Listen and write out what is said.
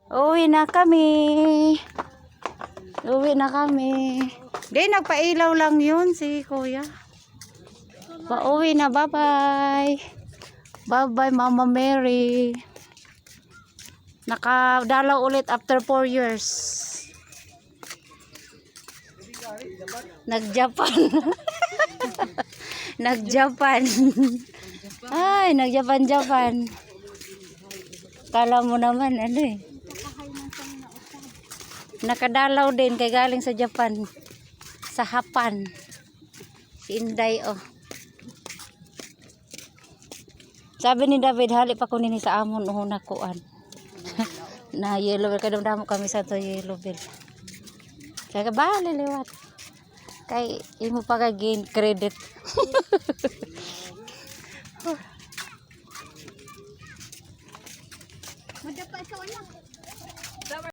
Uwi na kami. Uwi na kami. Di, nagpailaw lang yun si kuya. Pauwi na, bye-bye. Bye-bye, Mama Mary. Nakadalaw ulit after 4 years. Nag-Japan. Nag-Japan. Ay, nag-Japan. Kala mo naman, ano eh. Nakadalaw din kay galing sa Japan. Sa Hapan. Si Inday, oh. Sabi ni David, hali pa kunin sa amon uhuna kuan. Na yellow bell, kadamdamo kami sa to yellow bell. Kaya bali liwat. Kay imo pa ka gain credit.